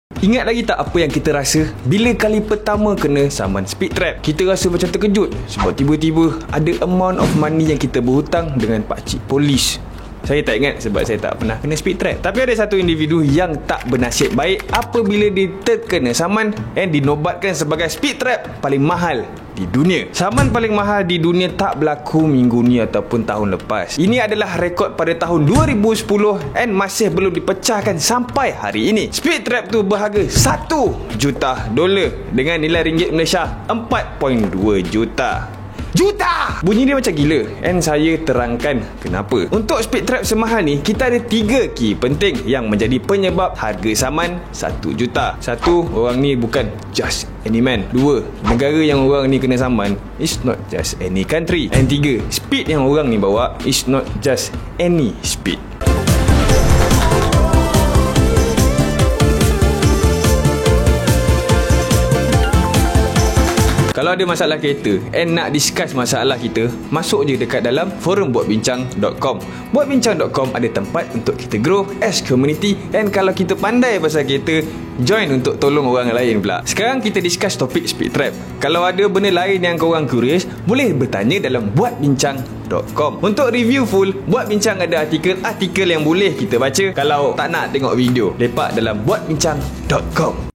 Ingat lagi tak apa yang kita rasa bila kali pertama kena saman speed trap? Kita rasa macam terkejut sebab tiba-tiba ada amount of money yang kita berhutang dengan pakcik polis. Saya tak ingat sebab saya tak pernah kena speed trap. Tapi ada satu individu yang tak bernasib baik apabila dia terkena saman dan dinobatkan sebagai speed trap paling mahal di dunia. Saman paling mahal di dunia tak berlaku minggu ni ataupun tahun lepas. Ini adalah rekod pada tahun 2010 dan masih belum dipecahkan sampai hari ini. Speed trap tu berharga $1 juta dengan nilai ringgit Malaysia 4.2 juta. Bunyi dia macam gila. And saya terangkan kenapa. Untuk speed trap semahal ni, kita ada 3 key penting yang menjadi penyebab harga saman 1 juta. 1, orang ni bukan just any man. 2, negara yang orang ni kena saman is not just any country. And 3, speed yang orang ni bawa is not just any speed. Kalau ada masalah kereta and nak discuss masalah kita, masuk je dekat dalam forum buatbincang.com. Buatbincang.com ada tempat untuk kita grow as community, and kalau kita pandai pasal kereta, join untuk tolong orang lain pula. Sekarang kita discuss topik speed trap. Kalau ada benda lain yang korang curious, boleh bertanya dalam buatbincang.com. Untuk review full, Buat Bincang ada artikel yang boleh kita baca. Kalau tak nak tengok video, lepak dalam buatbincang.com.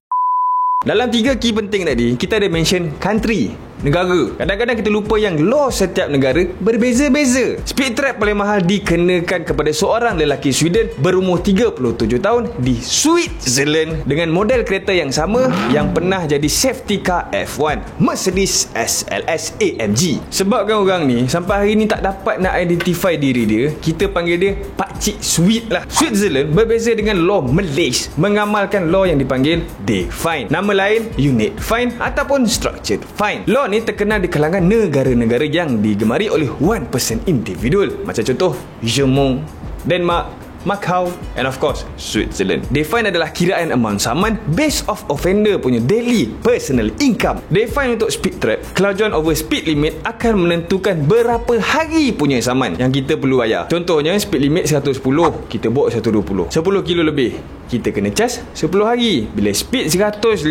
Dalam 3 key penting tadi, kita ada mention country, negara. Kadang-kadang kita lupa yang law setiap negara berbeza-beza. Speed trap paling mahal dikenakan kepada seorang lelaki Sweden berumur 37 tahun di Switzerland dengan model kereta yang sama yang pernah jadi safety car F1, Mercedes SLS AMG. Sebabkan orang ni sampai hari ni tak dapat nak identify diri dia, kita panggil dia Pakcik Sweet lah. Switzerland berbeza dengan law Malaysia, mengamalkan law yang dipanggil day fine. Nama lain unit fine ataupun structured fine. Law ni terkenal di kalangan negara-negara yang digemari oleh 1% individual. Macam contoh Jerman, Denmark, Macau and of course Switzerland. Day fine adalah kiraan amount saman based off offender punya daily personal income. Day fine untuk speed trap, kelajuan over speed limit akan menentukan berapa hari punya saman yang kita perlu bayar. Contohnya speed limit 110, kita bawa 120, 10 kilo lebih, kita kena charge 10 hari. Bila speed 150,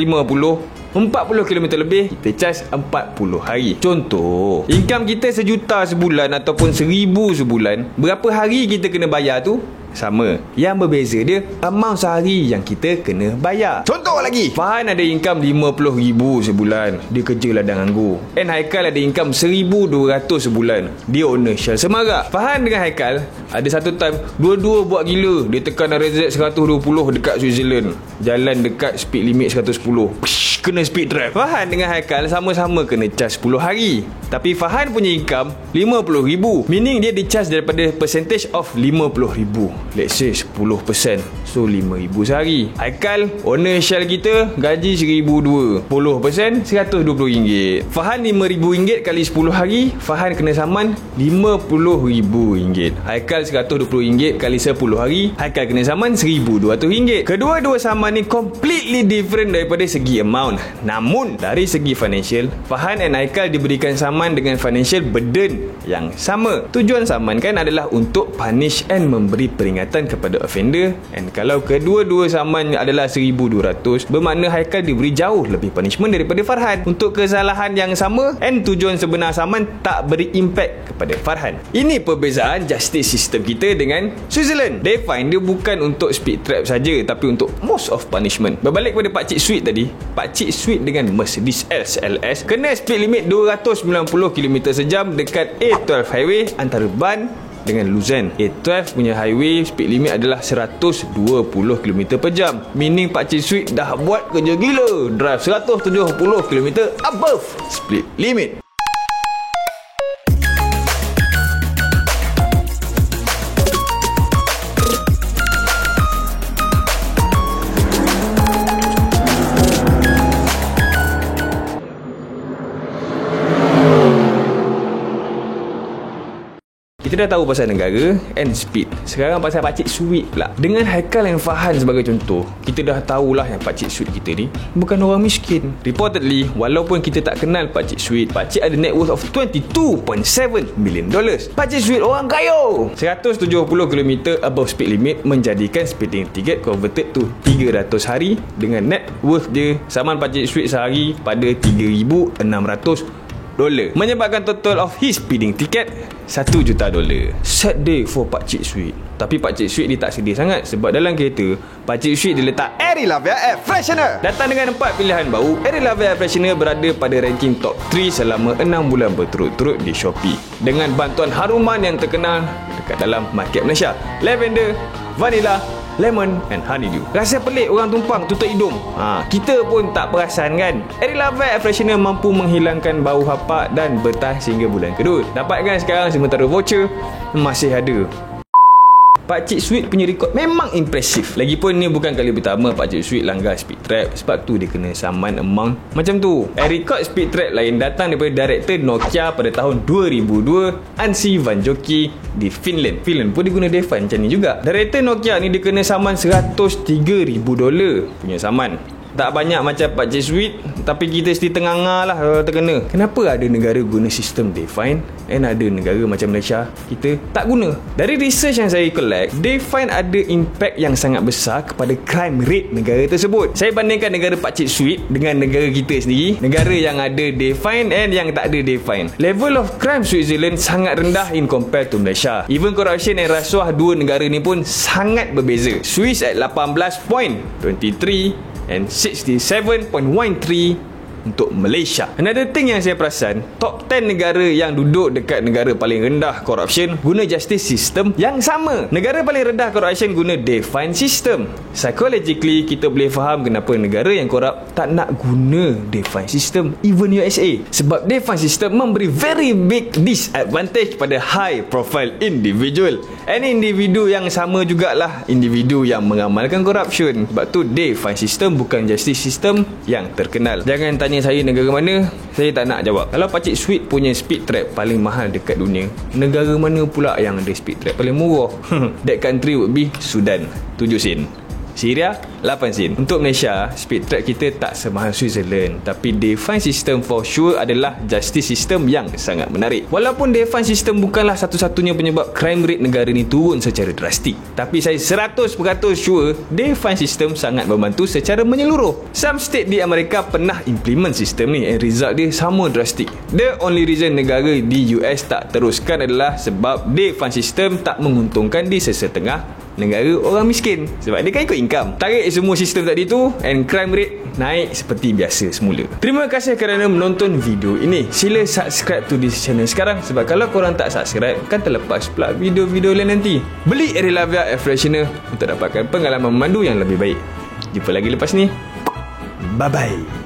40 km lebih, kita charge 40 hari. Contoh, income kita $1,000 sebulan ataupun $1,000 sebulan, berapa hari kita kena bayar tu sama. Yang berbeza dia amount sehari yang kita kena bayar. Contoh lagi, Fahan ada income $50,000 sebulan, dia kerja ladang anggur. And Haikal ada income $1,200 sebulan, dia owner Shell Semarak. Fahan dengan Haikal ada satu time dua-dua buat gila. Dia tekan RZ 120 dekat Switzerland, jalan dekat speed limit 110, kena speed trap. Fahan dengan Haikal sama-sama kena charge 10 hari. Tapi Fahan punya income $50,000, meaning dia di charge daripada percentage of $50,000. Let's say 10%, so $5,000 sehari. Haikal, owner Shell kita, gaji $1,200, 10% RM120. Fahan RM5,000 kali 10 hari, Fahan kena saman RM50,000. Haikal RM120 kali 10 hari, Haikal kena saman RM1,200. Kedua-dua saman ni completely different daripada segi amount. Namun dari segi financial, Fahan and Haikal diberikan saman dengan financial burden yang sama. Tujuan saman kan adalah untuk punish and memberi peringatan kepada offender. And kalau kedua-dua saman adalah 1,200, bermakna Haikal diberi jauh lebih punishment daripada Farhan untuk kesalahan yang sama, and tujuan sebenar saman tak beri impact kepada Farhan. Ini perbezaan justice system kita dengan Switzerland. Day fine dia bukan untuk speed trap saja, tapi untuk most of punishment. Berbalik kepada Pakcik Sweet tadi, Pakcik Sweet dengan Mercedes SLS kena speed limit 290 km sejam dekat A12 highway antara Ban dengan Luzern. A12 punya highway speed limit adalah 120 km per jam, meaning Pakcik Sweet dah buat kerja gila, drive 170 km above speed limit. Kita dah tahu pasal negara and speed. Sekarang pasal pakcik sweet pula. Dengan Haikal dan Fahan sebagai contoh, kita dah tahulah yang pakcik sweet kita ni bukan orang miskin. Reportedly, walaupun kita tak kenal pakcik sweet, pakcik ada net worth of $22.7 million. Pakcik sweet orang kaya. 170 km above speed limit menjadikan speeding ticket converted to 300 hari dengan net worth dia saman pakcik sweet sehari pada $3,600, menyebabkan total of his speeding ticket $1 juta. Sad day for pakcik sweet. Tapi pakcik sweet dia tak sedih sangat sebab dalam kereta pakcik sweet dia letak Airy Lavia Air Freshener. Datang dengan 4 pilihan bau, Airy Lavia Air Freshener berada pada ranking top 3 selama 6 bulan berturut-turut di Shopee dengan bantuan haruman yang terkenal dekat dalam market Malaysia: lavender, vanilla, lemon and honeydew. Rasa pelik orang tumpang tutup hidung. Kita pun tak perasan kan. Airy Lavia Air Freshener mampu menghilangkan bau hapak dan bertahan sehingga bulan kedua. Dapatkan sekarang sementara voucher masih ada. Pakcik Sweet punya rekod memang impresif. Lagipun ni bukan kali pertama Pakcik Sweet langgar speed trap. Sebab tu dia kena saman amount macam tu. Rekod speed trap lain datang daripada director Nokia pada tahun 2002, Anssi Vanjoki di Finland. Finland pun dia guna Define macam ni juga. Director Nokia ni dia kena saman $103,000 punya saman. Tak banyak macam Pakcik Sweet, tapi kita mesti tengah-tengah lah kalau terkena. Kenapa ada negara guna sistem Define and ada negara macam Malaysia kita tak guna? Dari research yang saya collect, Define ada impact yang sangat besar kepada crime rate negara tersebut. Saya bandingkan negara Pakcik Sweet dengan negara kita sendiri, negara yang ada Define and yang tak ada Define. Level of crime Switzerland sangat rendah in compare to Malaysia. Even corruption and rasuah dua negara ni pun sangat berbeza. Swiss at 18.23 and 67.13 untuk Malaysia. Another thing yang saya perasan, top 10 negara yang duduk dekat negara paling rendah corruption guna justice system yang sama. Negara paling rendah corruption guna Define system. Psychologically, kita boleh faham kenapa negara yang korup tak nak guna Define system, even USA. Sebab Define system memberi very big disadvantage pada high profile individual. And individu yang sama jugalah individu yang mengamalkan corruption. Sebab tu Define system bukan justice system yang terkenal. Jangan tanya saya negara mana, saya tak nak jawab. Kalau Pakcik Sweet punya speed trap paling mahal dekat dunia, negara mana pula yang ada speed trap paling murah? That country would be Sudan, 7 sen. Syria 8 sen. Untuk Malaysia, speed trap kita tak semahal Switzerland, tapi Define system for sure adalah justice system yang sangat menarik. Walaupun Define system bukanlah satu-satunya penyebab crime rate negara ni turun secara drastik, tapi saya 100% sure Define system sangat membantu secara menyeluruh. Some state di Amerika pernah implement sistem ni and result dia sama drastik. The only reason negara di US tak teruskan adalah sebab Define system tak menguntungkan di sesetengah negara orang miskin, sebab dia kan ikut income. Tarik semua sistem tadi tu and crime rate naik seperti biasa semula. Terima kasih kerana menonton video ini. Sila subscribe to this channel sekarang, sebab kalau korang tak subscribe kan terlepas pula video-video lain nanti. Beli Airy Lavia Air Freshener untuk dapatkan pengalaman memandu yang lebih baik. Jumpa lagi lepas ni. Bye bye.